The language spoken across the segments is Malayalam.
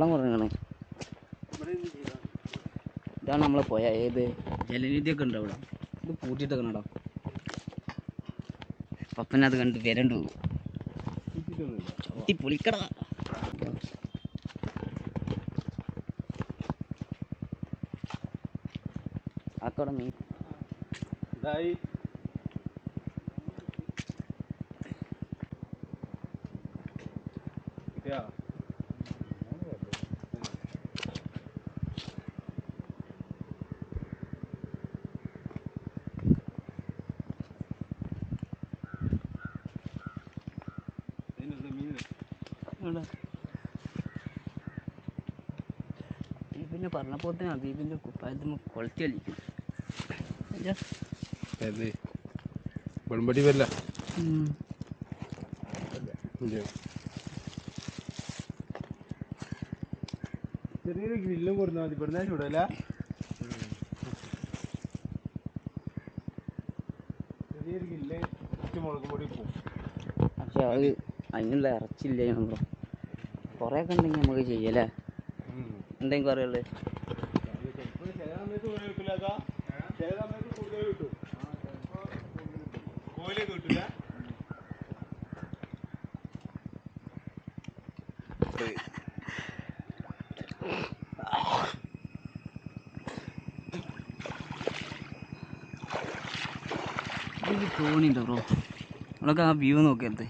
വെള്ളം കുറഞ്ഞാണ്. ഇതാണ് നമ്മളെ പോയ ഏത് ജലനിധിയൊക്കെ ഉണ്ട് അവിടെ. ഇത് പൂട്ടിയിട്ടൊക്കെ ഉണ്ടോ? പപ്പനത് കണ്ട് വരണ്ടു ചവിട്ടി പൊളിക്കട. ആക്കോടെ മീൻ ഇതായി ദീപിനെ പറഞ്ഞപ്പോൾ തന്നെ ദീപിൻ്റെ കുപ്പായത്തിന് കൊളത്തി അടിക്കും. വെളുമ്പടി വരില്ല. ചെറിയൊരു ഗ്രില്ലും കൊടുത്താൽ മതി. ഇവിടുന്ന് ചൂടല്ല. ചെറിയൊരു ഗ്രില്ല് മുളക് പൊടി പോകും. പക്ഷെ അത് അതിനുള്ള ഇറച്ചില്ല. നമ്മൾ കുറേ ഒക്കെ ഉണ്ടെങ്കിൽ നമുക്ക് ചെയ്യല്ലേ. എന്തെങ്കിലും പറയുള്ളൂ. ചില സമയത്ത് കുറേ കിട്ടില്ല. ചില സമയത്ത് കൂടുതൽ കിട്ടും. കോയിലൊക്കെ കിട്ടില്ല. തോണിയുണ്ടോ ബ്രോ? നമ്മളൊക്കെ ആ വ്യൂ നോക്കരുത്.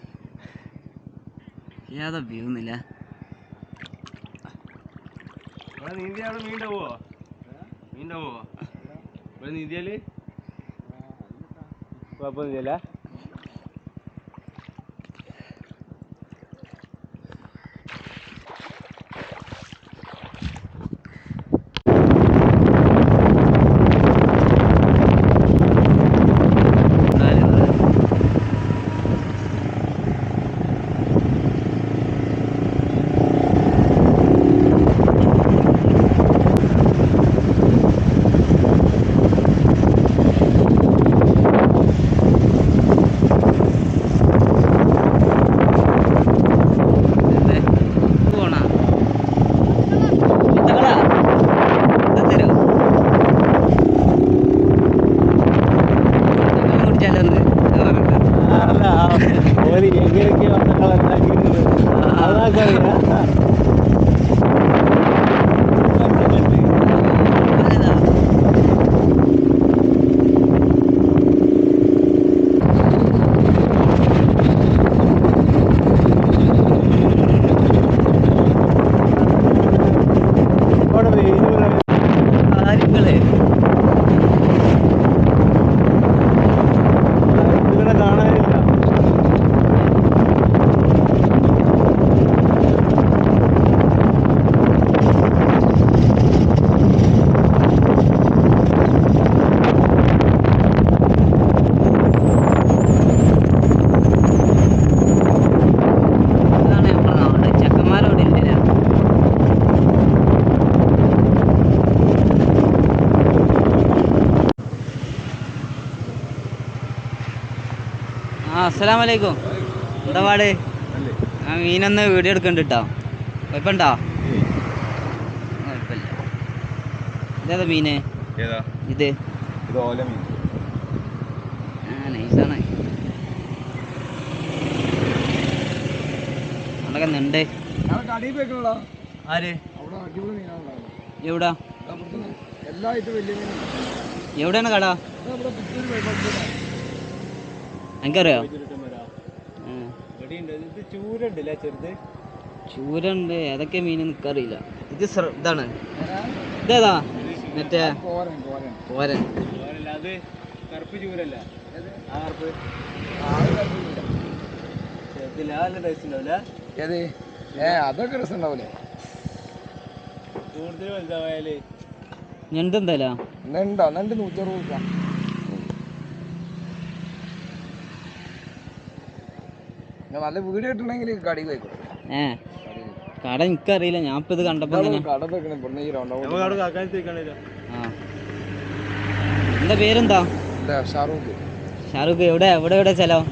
ഏതാ വ്യൂ എന്നില്ല. നീന്തി അവിടെ മീനുണ്ടാവോ? മീനുണ്ടാവോ ഇവിടെ നീന്തിയാല്? കുഴപ്പമൊന്നുമില്ല. അസ്സലാമലൈക്കും. എന്താ പാട്? ആ മീനൊന്ന് വീഡിയോ എടുക്കണ്ട കേട്ടോ. കുഴപ്പമുണ്ടോ? കുഴപ്പമില്ല. ഇതേതാ മീന്? ഇത് നൈസാണ്. അതൊക്കെ ഉണ്ട്. ആര് എവിടാ? എവിടെയാണ് കട? എനിക്കറിയോ? ചൂരുണ്ട്. ഏതൊക്കെ മീൻ എനിക്കറിയില്ല. ഇത് ഇതാണ്. ഇതേതാ? മറ്റേ പോരൻ. കറുപ്പ് ചൂരല്ല. അതൊക്കെ രസം ഉണ്ടാവൂലേ? കൂടുതൽ വലുതായാലേ ഞണ്ടെന്തല്ല നെണ്ടോ? നെണ്ട് 160 രൂപ. നല്ല വീഡിയോ ഇട്ടുണ്ടെങ്കിൽ കടി പോയിക്കോളൂ. കട എനിക്കറിയില്ല. ഞാൻ ഇപ്പൊ ഇത് കണ്ടപ്പോ എന്താ പേരെന്താ? ഷാറൂഖ്. ഷാറൂഖ്. എവിടെ എവിടെ എവിടെ സ്ഥലം?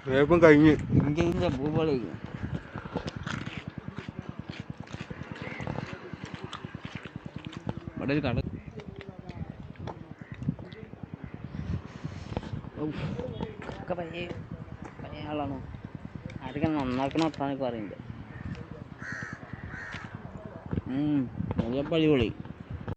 വേപ്പം കഴിഞ്ഞ് ഇഞ്ചിൻ്റെ പൂവളി ഇവിടെ ഒരു കട ഒക്കെ പഴയ പഴയ ആളാണ് ആരൊക്കെ നന്നാക്കണ വർത്താനൊക്കെ പറയുന്നുണ്ട് വലിയ പഴി പൊളി